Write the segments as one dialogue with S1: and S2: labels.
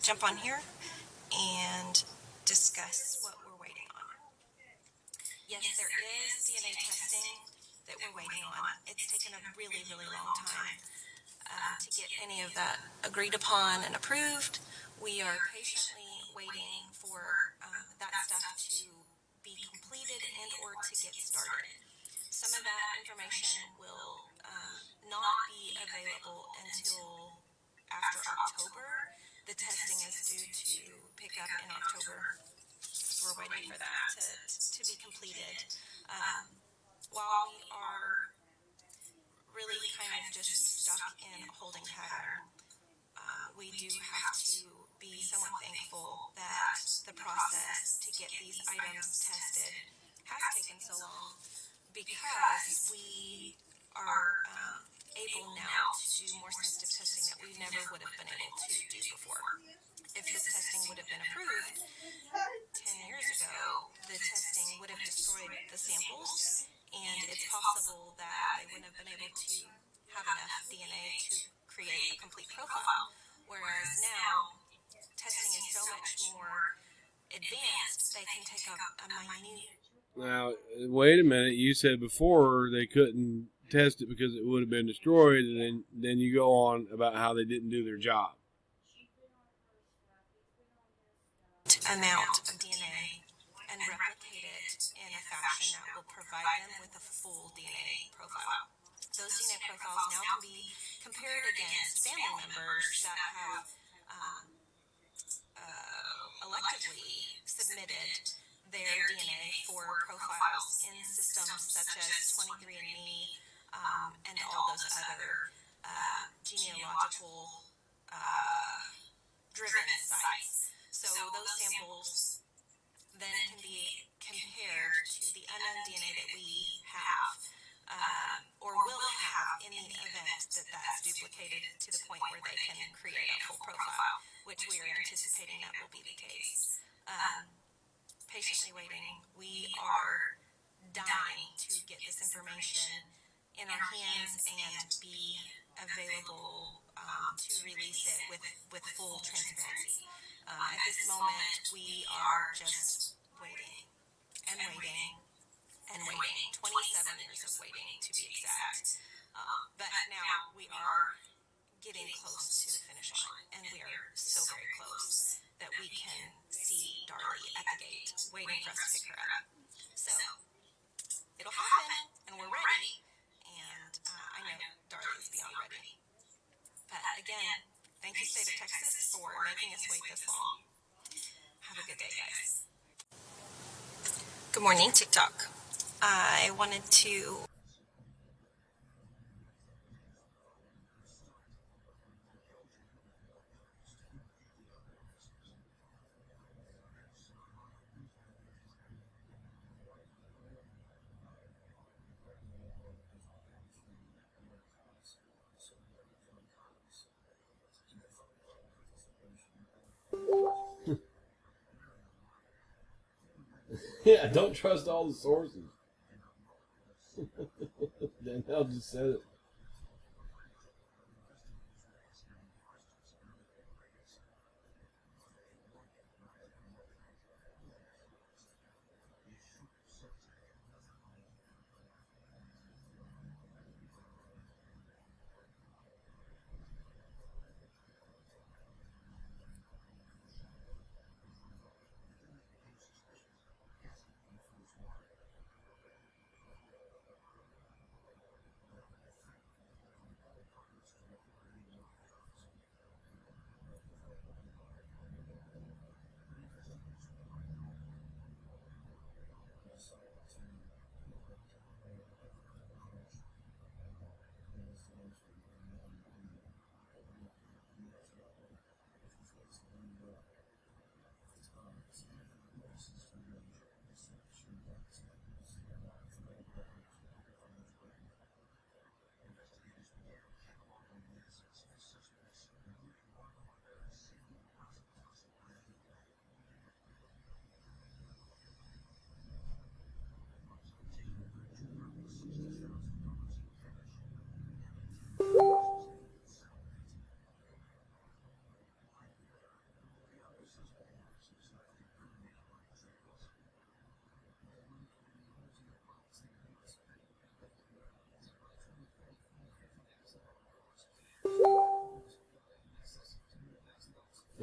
S1: jump on here and discuss what we're waiting on. Yes, there is DNA testing that we're waiting on. It's taken a really, really long time to get any of that agreed upon and approved. We are patiently waiting for that stuff to be completed and or to get started. Some of that information will not be available until after October. The testing is due to pick up in October. We're waiting for that to be completed. While we are really kind of just stuck in a holding pattern, we do have to be somewhat thankful that the process to get these items tested has taken so long, because we are able now to do more sensitive testing that we never would have been able to do before. If this testing would have been approved 10 years ago, the testing would have destroyed the samples, and it's possible that they wouldn't have been able to have enough DNA to create a complete profile. Whereas now, testing is so much more advanced, they can take a minute.
S2: Now, wait a minute. You said before they couldn't test it because it would have been destroyed, and then you go on about how they didn't do their job.
S1: Amount of DNA and replicate it in a fashion that will provide them with a full DNA profile. Those DNA profiles now can be compared against family members that have electively submitted their DNA for profiles in systems such as 23andMe and all those other genealogical driven sites. So those samples then can be compared to the unknown DNA that we have or will have in the event that that's duplicated to the point where they can create a full profile, which we are anticipating that will be the case. Patiently waiting. We are dying to get this information in our hands and be available to release it with full transparency. At this moment, we are just waiting and waiting and waiting. 27 years of waiting, to be exact. But now we are getting close to the finish line, and we are so very close that we can see Darlie at the gate waiting for us to pick her up. So it'll happen, and we're ready, and I know Darlie is beyond ready. But again, thank you, State of Texas, for making us wait this long. Have a good day, guys. Good morning, TikTok. I wanted to
S2: Yeah, don't trust all the sources. Danielle just said it.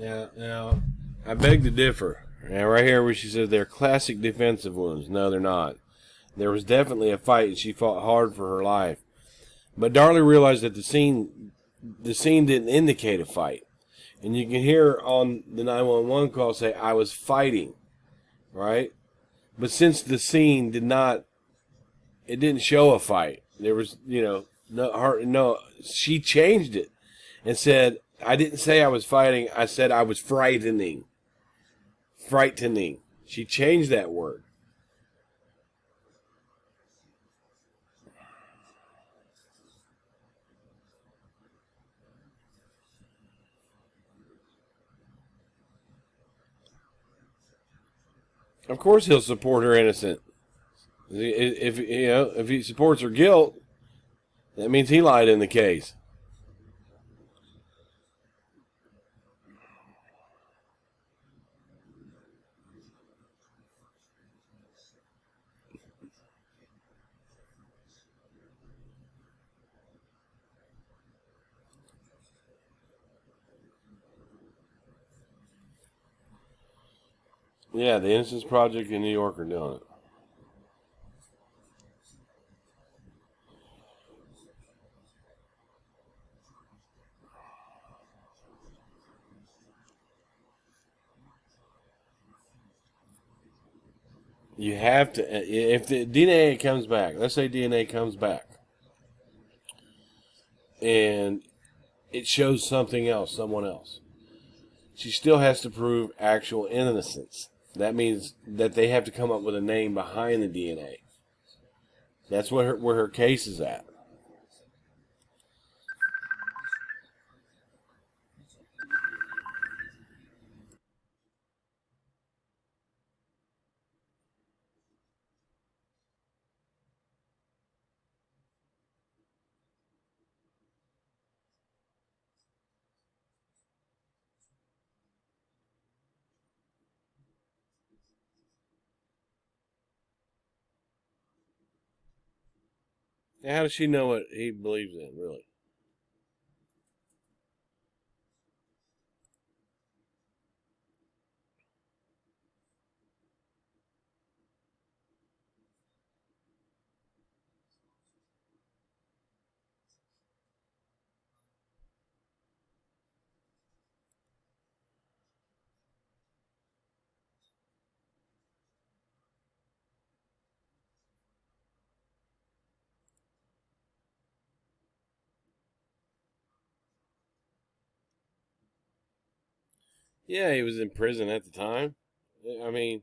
S2: Now, I beg to differ. Now, right here where she says they're classic defensive wounds. No, they're not. There was definitely a fight, and she fought hard for her life. But Darlie realized that the scene didn't indicate a fight. And you can hear on the 911 call say, "I was fighting," right? But since the scene it didn't show a fight. There was, she changed it and said, "I didn't say I was fighting. I said I was frightening." Frightening. She changed that word. Of course, he'll support her innocent. If he supports her guilt, that means he lied in the case. Yeah, the Innocence Project in New York are doing it. You have to, if the DNA comes back, let's say DNA comes back, and it shows something else, someone else, she still has to prove actual innocence. That means that they have to come up with a name behind the DNA. That's where her case is at. Now, how does she know what he believes in, really? Yeah, he was in prison at the time. I mean,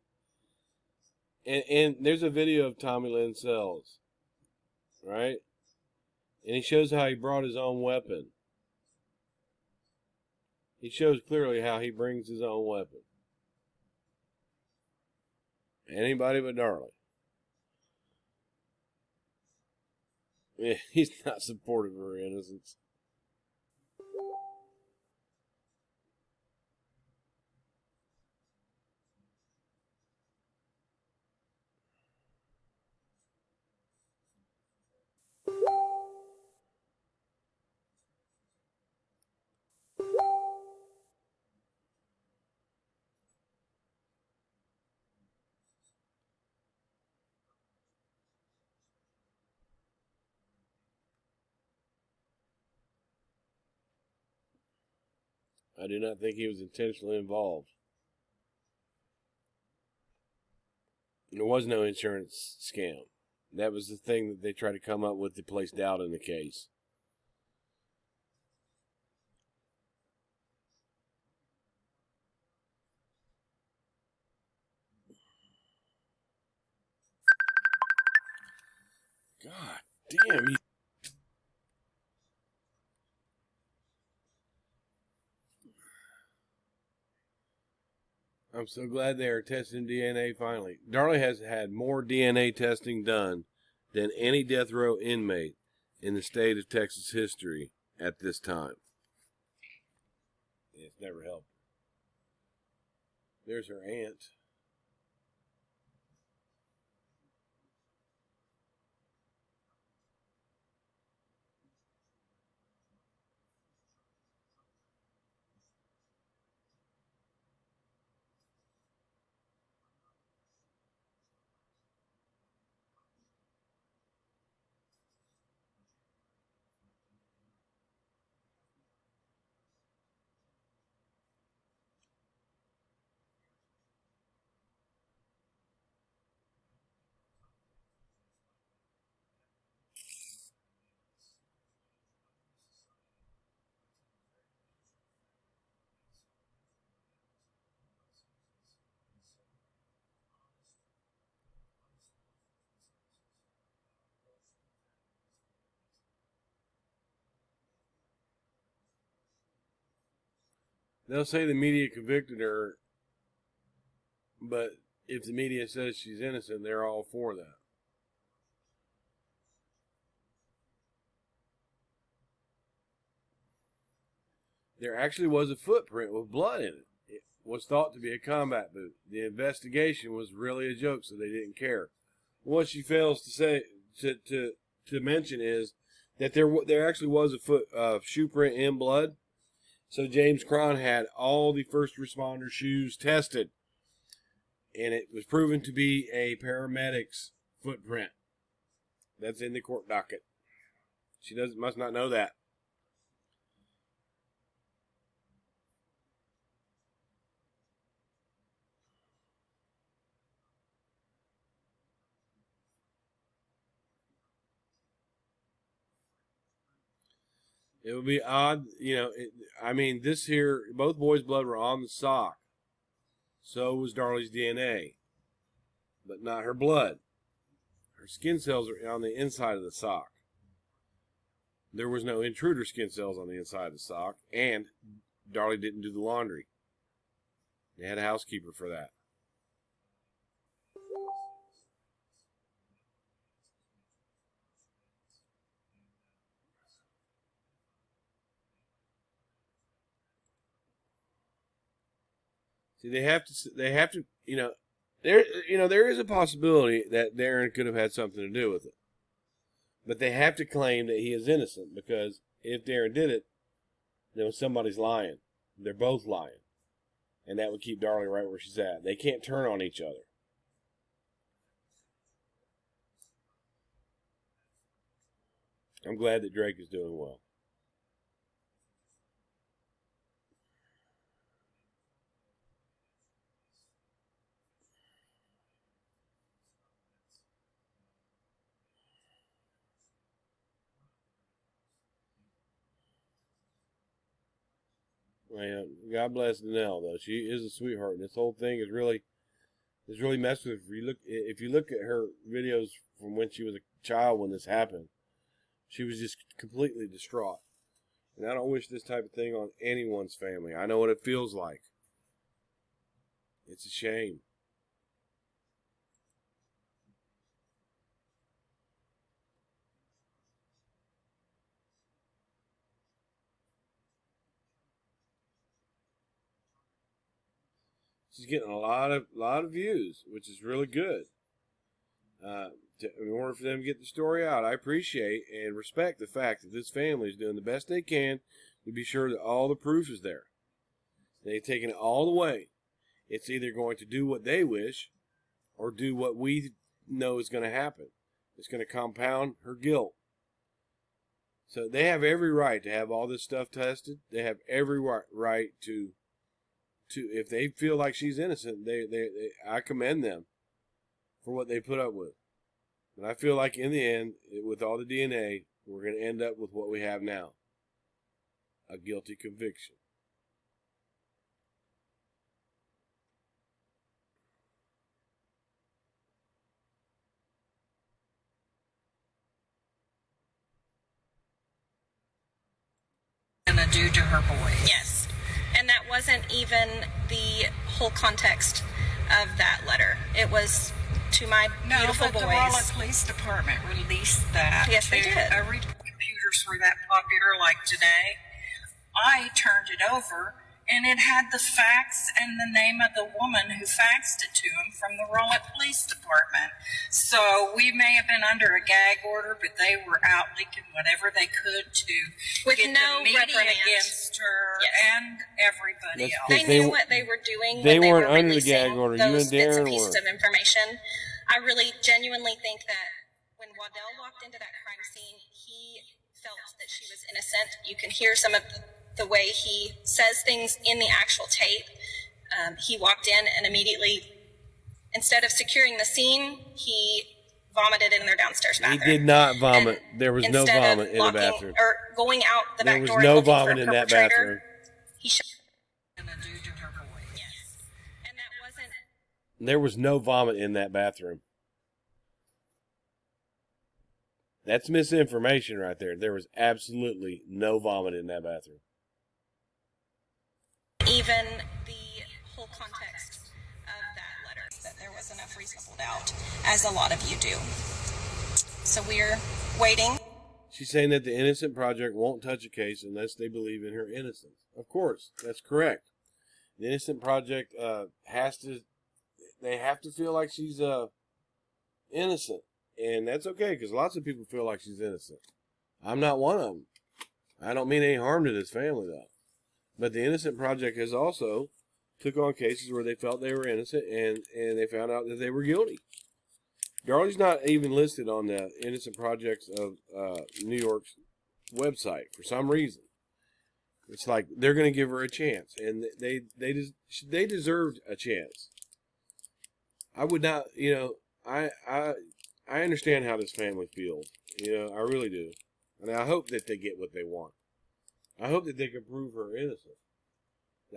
S2: and there's a video of Tommy Lynn Sells, right? And he shows how he brought his own weapon. He shows clearly how he brings his own weapon. Anybody but Darlie. Yeah, he's not supportive of her innocence. I do not think he was intentionally involved. There was no insurance scam. That was the thing that they tried to come up with to place doubt in the case. God damn. I'm so glad they are testing DNA finally. Darlie has had more DNA testing done than any death row inmate in the state of Texas history at this time. It's never helped. There's her aunt. They'll say the media convicted her, but if the media says she's innocent, they're all for that. There actually was a footprint with blood in it. It was thought to be a combat boot. The investigation was really a joke, so they didn't care. What she fails to say to mention is that there actually was a shoe print in blood. So James Cron had all the first responder shoes tested, and it was proven to be a paramedic's footprint. That's in the court docket. She must not know that. It would be odd, this here, both boys' blood were on the sock. So was Darlie's DNA, but not her blood. Her skin cells are on the inside of the sock. There was no intruder skin cells on the inside of the sock, and Darlie didn't do the laundry. They had a housekeeper for that. See, they have to, there is a possibility that Darren could have had something to do with it. But they have to claim that he is innocent, because if Darren did it, then somebody's lying. They're both lying. And that would keep Darlie right where she's at. They can't turn on each other. I'm glad that Drake is doing well. Well, God bless Danelle, though. She is a sweetheart, and this whole thing is really messed with her. If you look at her videos from when she was a child when this happened, she was just completely distraught. And I don't wish this type of thing on anyone's family. I know what it feels like. It's a shame. She's getting a lot of views, which is really good. In order for them to get the story out, I appreciate and respect the fact that this family is doing the best they can to be sure that all the proof is there. They've taken it all the way. It's either going to do what they wish or do what we know is going to happen. It's going to compound her guilt. So they have every right to have all this stuff tested. They have every right to if they feel like she's innocent, I commend them for what they put up with. And I feel like in the end, with all the DNA, we're going to end up with what we have now. A guilty conviction.
S3: Gonna do to her boys.
S1: Yes. And that wasn't even the whole context of that letter. It was to my beautiful boys.
S3: The Raleigh Police Department released that.
S1: Yes, they did.
S3: Every computers were that popular, like today. I turned it over, and it had the fax and the name of the woman who faxed it to him from the Raleigh Police Department. So we may have been under a gag order, but they were out leaking whatever they could to
S1: With
S3: get
S1: no
S3: the media
S1: reprimand
S3: against her and everybody else.
S1: They knew what they were doing.
S2: They
S1: when
S2: weren't
S1: were
S2: under the gag
S1: releasing
S2: order. You
S1: those
S2: and
S1: bits and
S2: Darren
S1: pieces
S2: were.
S1: of information. I really genuinely think that when Waddell walked into that crime scene, he felt that she was innocent. You can hear some of the way he says things in the actual tape. He walked in and immediately, instead of securing the scene, he vomited in their downstairs bathroom.
S2: He did not vomit.
S1: And
S2: there was no
S1: instead of
S2: vomit in the bathroom.
S1: Or going out the
S2: There
S1: back
S2: was
S1: door
S2: no
S1: and looking
S2: vomit
S1: for a
S2: in that
S1: perpetrator,
S2: bathroom.
S1: he shot.
S3: Gonna do to her boys.
S1: Yes. And that wasn't.
S2: There was no vomit in that bathroom. That's misinformation right there. There was absolutely no vomit in that bathroom.
S1: even the whole context of that letter, that there was enough reasonable doubt, as a lot of you do. So we're waiting.
S2: She's saying that the Innocent Project won't touch a case unless they believe in her innocence. Of course, that's correct. The Innocent Project they have to feel like she's innocent. And that's okay, because lots of people feel like she's innocent. I'm not one of them. I don't mean any harm to this family, though. But the Innocent Project has also took on cases where they felt they were innocent, and they found out that they were guilty. Darlie's not even listed on the Innocent Projects of New York's website for some reason. It's like they're going to give her a chance, and they deserved a chance. I would not, I understand how this family feels. I really do, and I hope that they get what they want. I hope that they can prove her innocent.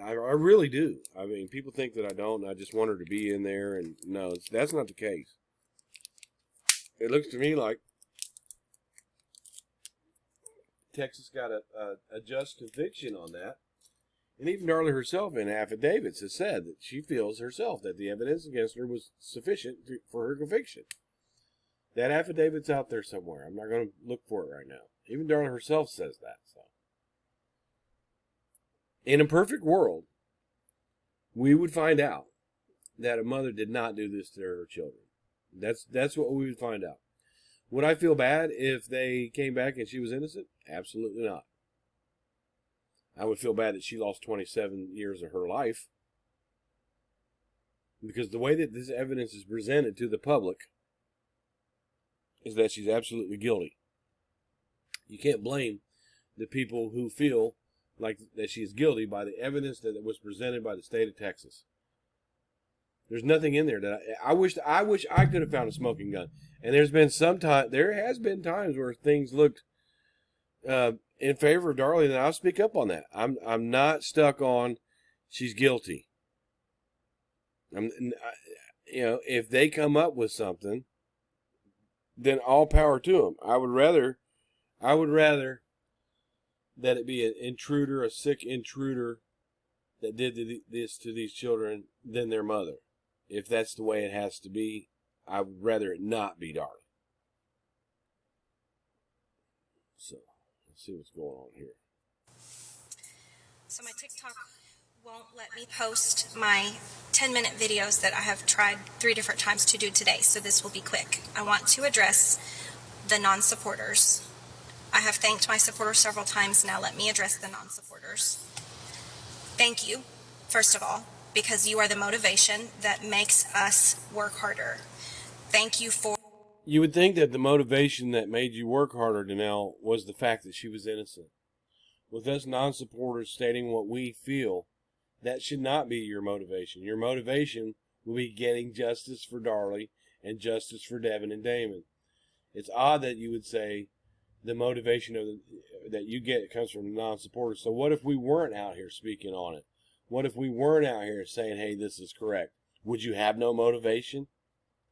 S2: I really do. I mean, people think that I don't, and I just want her to be in there, and no, that's not the case. It looks to me like Texas got a just conviction on that. And even Darlie herself in affidavits has said that she feels herself that the evidence against her was sufficient for her conviction. That affidavit's out there somewhere. I'm not going to look for it right now. Even Darlie herself says that. So, in a perfect world, we would find out that a mother did not do this to her children. That's what we would find out. Would I feel bad if they came back and she was innocent? Absolutely not. I would feel bad that she lost 27 years of her life. Because the way that this evidence is presented to the public is that she's absolutely guilty. You can't blame the people who feel like that she is guilty by the evidence that was presented by the state of Texas. There's nothing in there that I wish I could have found a smoking gun. And there has been times where things looked in favor of Darlie, and I'll speak up on that. I'm not stuck on she's guilty. If they come up with something, then all power to them. I would rather that it be an intruder, a sick intruder that did this to these children than their mother. If that's the way it has to be, I would rather it not be Darlie. So, let's see what's going on here.
S1: So my TikTok won't let me post my 10-minute videos that I have tried 3 different times to do today, so this will be quick. I want to address the non-supporters. I have thanked my supporters several times. Now let me address the non-supporters. Thank you, first of all, because you are the motivation that makes us work harder. Thank you for...
S2: You would think that the motivation that made you work harder, Danelle, was the fact that she was innocent. With us non-supporters stating what we feel, that should not be your motivation. Your motivation will be getting justice for Darlie and justice for Devin and Damon. It's odd that you would say the motivation that you get comes from non-supporters. So what if we weren't out here speaking on it? What if we weren't out here saying, hey, this is correct? Would you have no motivation?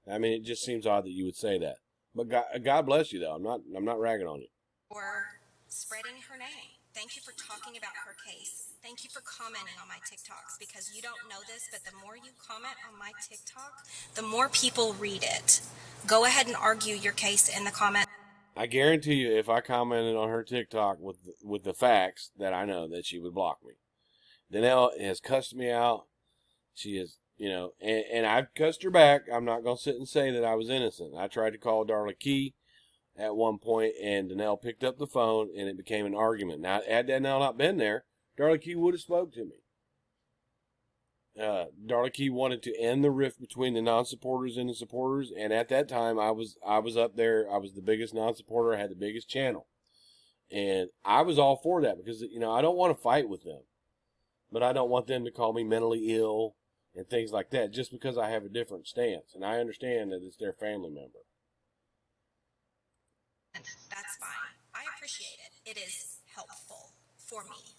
S2: I mean, it just seems odd that you would say that. But God bless you, though. I'm not ragging on you.
S1: For spreading her name. Thank you for talking about her case. Thank you for commenting on my TikToks, because you don't know this, but the more you comment on my TikTok, the more people read it. Go ahead and argue your case in the comments.
S2: I guarantee you, if I commented on her TikTok with the facts, that I know that she would block me. Danelle has cussed me out. She is, and I've cussed her back. I'm not going to sit and say that I was innocent. I tried to call Darlie Key at one point, and Danelle picked up the phone, and it became an argument. Now, had Danelle not been there, Darlie Key would have spoke to me. Darlie Key wanted to end the rift between the non-supporters and the supporters, and at that time, I was up there. I was the biggest non-supporter. I had the biggest channel, and I was all for that because I don't want to fight with them, but I don't want them to call me mentally ill and things like that just because I have a different stance, and I understand that it's their family member.
S1: That's fine. I appreciate it. It is helpful for me.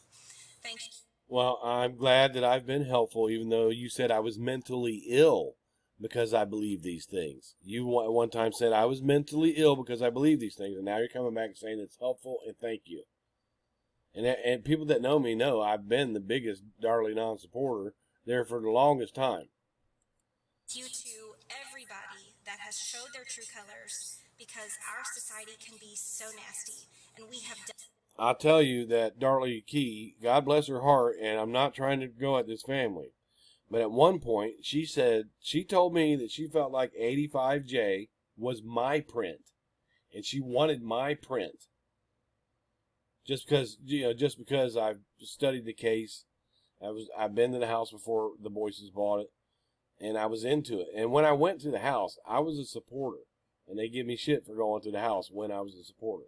S1: Thank you.
S2: Well, I'm glad that I've been helpful, even though you said I was mentally ill because I believe these things. You at one time said I was mentally ill because I believe these things, and now you're coming back and saying it's helpful, and thank you. And people that know me know I've been the biggest Darlie non-supporter there for the longest time.
S1: You to everybody that has showed their true colors, because our society can be so nasty, and we have
S2: I'll tell you that Darlie Key, God bless her heart, and I'm not trying to go at this family, but at one point she told me that she felt like 85J was my print, and she wanted my print. Just because I've studied the case, I've been to the house before the Boyces bought it, and I was into it. And when I went to the house, I was a supporter, and they give me shit for going to the house when I was a supporter.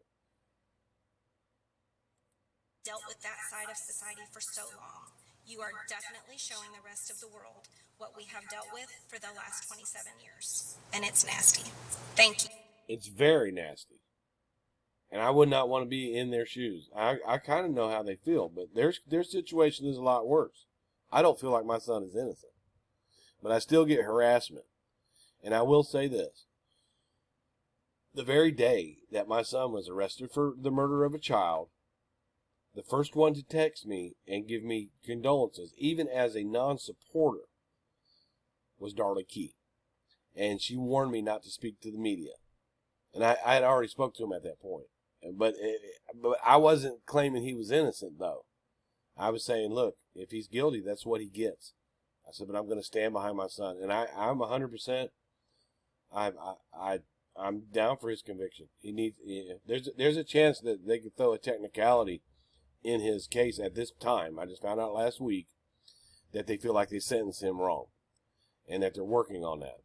S1: dealt with that side of society for so long. You are definitely showing the rest of the world what we have dealt with for the last 27 years. And it's nasty. Thank you.
S2: It's very nasty. And I would not want to be in their shoes. I kind of know how they feel, but their situation is a lot worse. I don't feel like my son is innocent, but I still get harassment. And I will say this. The very day that my son was arrested for the murder of a child, the first one to text me and give me condolences, even as a non-supporter, was Darlie Key. And she warned me not to speak to the media. And I had already spoke to him at that point. But I wasn't claiming he was innocent, though. I was saying, look, if he's guilty, that's what he gets. I said, but I'm going to stand behind my son. And I'm 100%. I'm down for his conviction. He needs. There's a chance that they could throw a technicality in his case at this time. I just found out last week that they feel like they sentenced him wrong, and that they're working on that.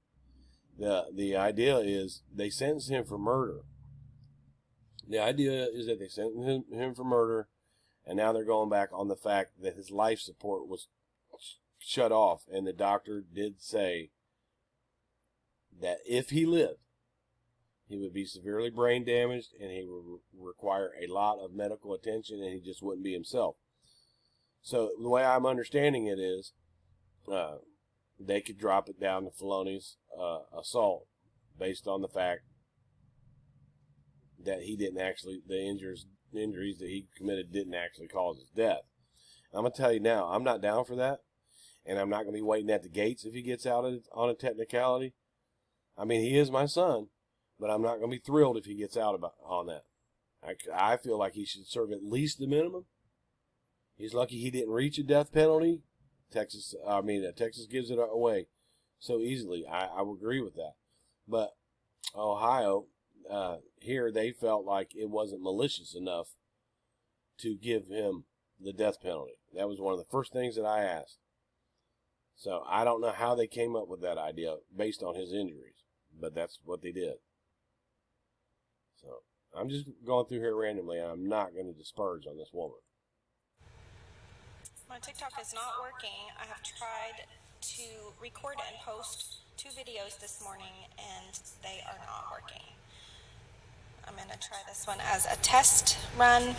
S2: The idea is they sentenced him for murder. The idea is that they sentenced him for murder, and now they're going back on the fact that his life support was shut off, and the doctor did say that if he lived, he would be severely brain damaged, and he would require a lot of medical attention, and he just wouldn't be himself. So the way I'm understanding it is, they could drop it down to felonious assault based on the fact that he didn't actually, the injuries that he committed didn't actually cause his death. I'm going to tell you now, I'm not down for that, and I'm not going to be waiting at the gates if he gets out on a technicality. I mean, he is my son, but I'm not going to be thrilled if he gets out on that. I feel like he should serve at least the minimum. He's lucky he didn't reach a death penalty. Texas gives it away so easily. I would agree with that. But Ohio, here they felt like it wasn't malicious enough to give him the death penalty. That was one of the first things that I asked. So I don't know how they came up with that idea based on his injuries, but that's what they did. So I'm just going through here randomly, and I'm not going to disparage on this woman.
S1: My TikTok is not working. I have tried to record and post 2 videos this morning, and they are not working. I'm going to try this one as a test run.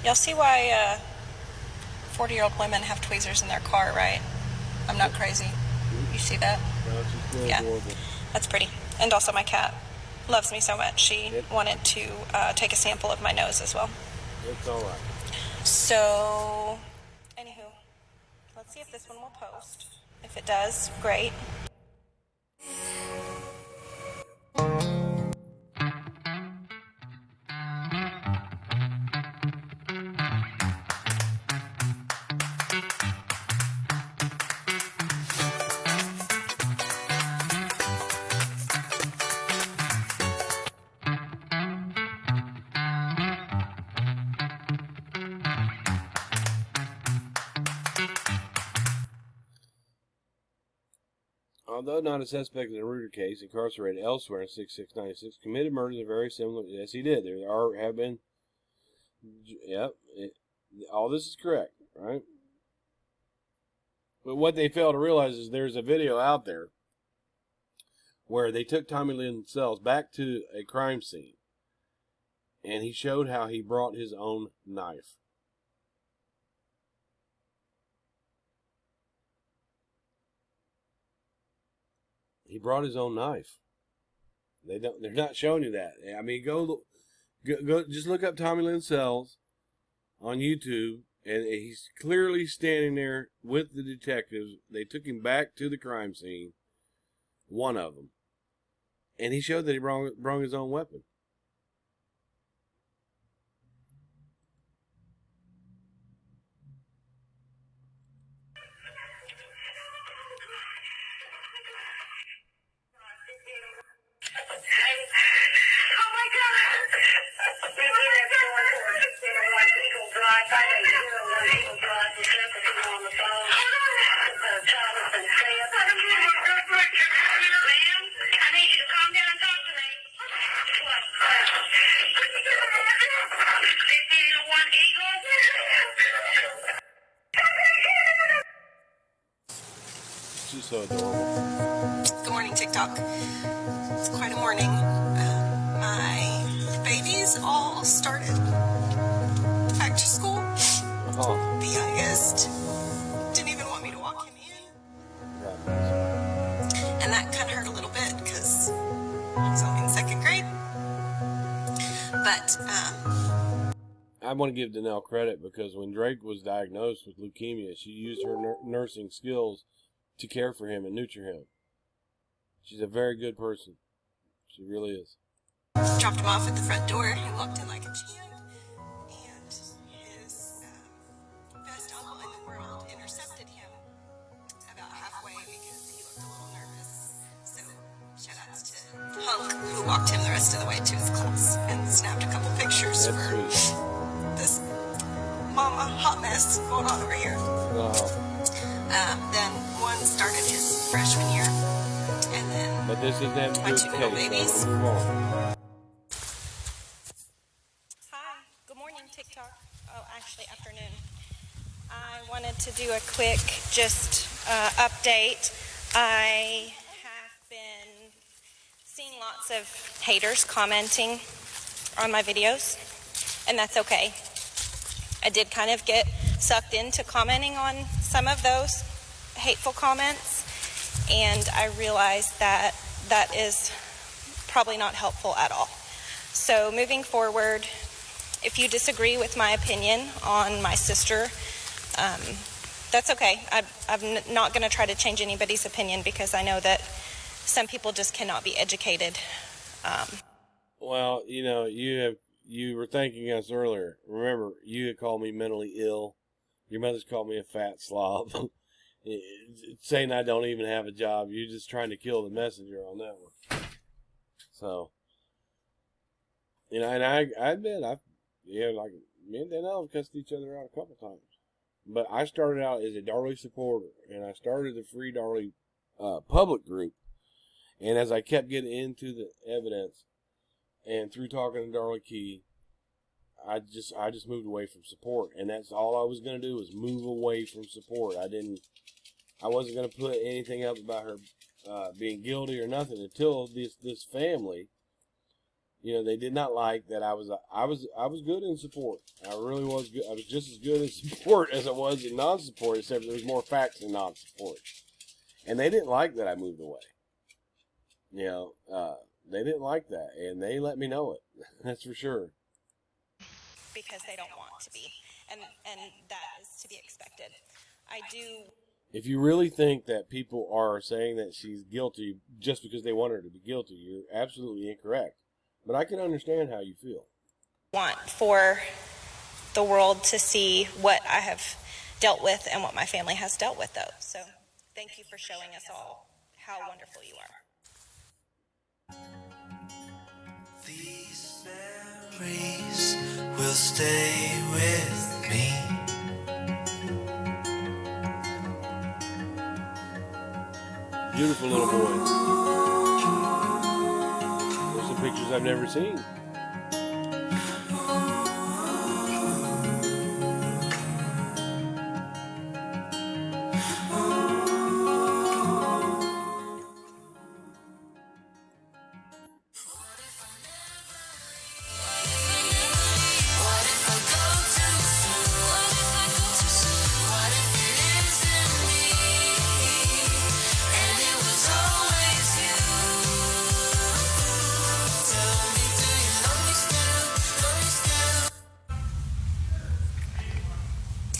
S1: Y'all see why 40-year-old women have tweezers in their car, right? I'm not crazy. You see that?
S2: No, she's still adorable.
S1: That's pretty. And also my cat loves me so much. She wanted to take a sample of my nose as well.
S2: It's all right.
S1: So, anywho, let's see if this one will post. If it does, great.
S2: Although not a suspect in the Routier case, incarcerated elsewhere in 6696, committed murders are very similar. Yes, he did. Have been. Yep. All this is correct, right? But what they fail to realize is there's a video out there where they took Tommy Lynn Sells back to a crime scene, and he showed how he brought his own knife. He brought his own knife. They're not showing you that. I mean, go just look up Tommy Lynn Sells on YouTube, and he's clearly standing there with the detectives. They took him back to the crime scene, one of them, and he showed that he brought his own weapon. She's so adorable.
S1: Good morning, TikTok. It's quite a morning. My babies all started back to school.
S2: Oh.
S1: The youngest didn't even want me to walk him in. And that kind of hurt a little bit because he's only in second grade. But,
S2: I want to give Danelle credit because when Drake was diagnosed with leukemia, she used her nursing skills to care for him and nurture him. She's a very good person. She really is.
S1: Dropped him off at the front door. He walked in like a champ. And his best uncle in the world intercepted him about halfway because he looked a little nervous. So shout outs to Hunk, who walked him the rest of the way to his class and snapped a couple pictures
S2: That's
S1: for
S2: sweet.
S1: this mama hot mess going on over here. Then one started his freshman year, and then
S2: But this isn't having to do with the
S1: little
S2: case,
S1: babies.
S2: so we'll move on.
S1: Hi, good morning, TikTok. Oh, actually, afternoon. I wanted to do a quick update. I have been seeing lots of haters commenting on my videos, and that's okay. I did kind of get sucked into commenting on some of those hateful comments, and I realized that that is probably not helpful at all. So moving forward, if you disagree with my opinion on my sister, that's okay. I'm not going to try to change anybody's opinion because I know that some people just cannot be educated.
S2: Well, you know, you were thanking us earlier. Remember, you had called me mentally ill. Your mother's called me a fat slob. Saying I don't even have a job. You're just trying to kill the messenger on that one. So, you know, and I admit, like me and Danelle have cussed each other out a couple times. But I started out as a Darlie supporter, and I started the Free Darlie public group. And as I kept getting into the evidence, and through talking to Darlie Key, I just moved away from support, and that's all I was going to do was move away from support. I wasn't going to put anything up about her being guilty or nothing until this family, you know, they did not like that I was good in support. I really was good. I was just as good in support as I was in non-support, except there was more facts in non-support, and they didn't like that I moved away. You know, they didn't like that, and they let me know it. That's for sure.
S1: Because they don't want to be, and that is to be expected. I do.
S2: If you really think that people are saying that she's guilty just because they want her to be guilty, you're absolutely incorrect. But I can understand how you feel.
S1: Want for the world to see what I have dealt with and what my family has dealt with, though. So thank you for showing us all how wonderful you are.
S4: These memories will stay with me.
S2: Beautiful little boy. There's some pictures I've never seen.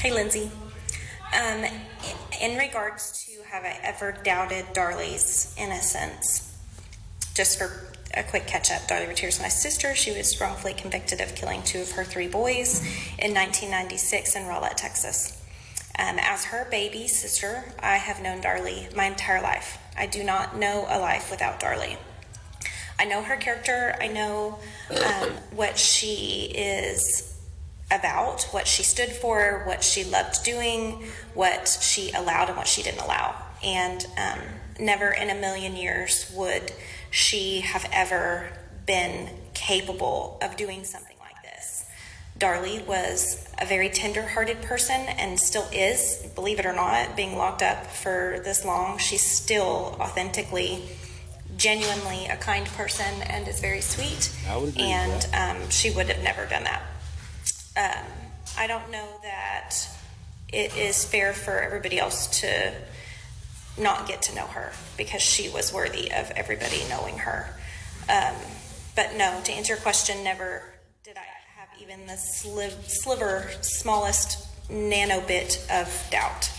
S1: Hey, Lindsay. In regards to have I ever doubted Darlie's innocence, just for a quick catch-up, Darlie Routier is my sister. She was wrongfully convicted of killing 2 of her 3 boys in 1996 in Rowlett, Texas. As her baby sister, I have known Darlie my entire life. I do not know a life without Darlie. I know her character. I know what she is about, what she stood for, what she loved doing, what she allowed and what she didn't allow. And never in a million years would she have ever been capable of doing something like this. Darlie was a very tender-hearted person and still is, believe it or not, being locked up for this long. She's still authentically, genuinely a kind person and is very sweet.
S2: I would agree with
S1: And she would have never done that. I don't know that it is fair for everybody else to not get to know her because she was worthy of everybody knowing her. But no, to answer your question, never did I have even the sliver, smallest nano bit of doubt.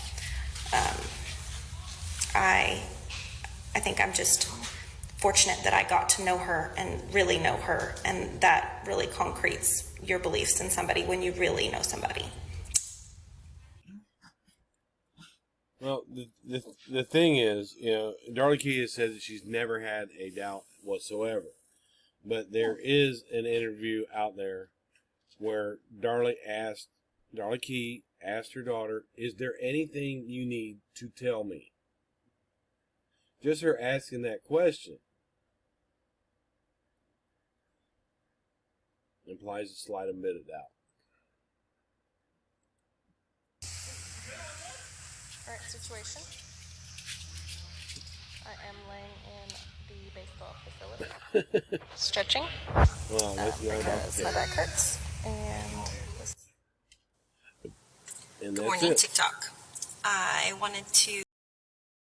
S1: I think I'm just fortunate that I got to know her and really know her, and that really concretes your beliefs in somebody when you really know somebody.
S2: Well, the thing is, Darlie Key has said that she's never had a doubt whatsoever. But there is an interview out there where Darlie Key asked her daughter, "Is there anything you need to tell me?" Just her asking that question implies a slight bit of doubt.
S1: All right, situation. I am laying in the baseball facility, stretching,
S2: Well, let's go
S1: because my back hurts, and
S2: and
S1: good
S2: that's
S1: morning,
S2: it.
S1: TikTok. I wanted to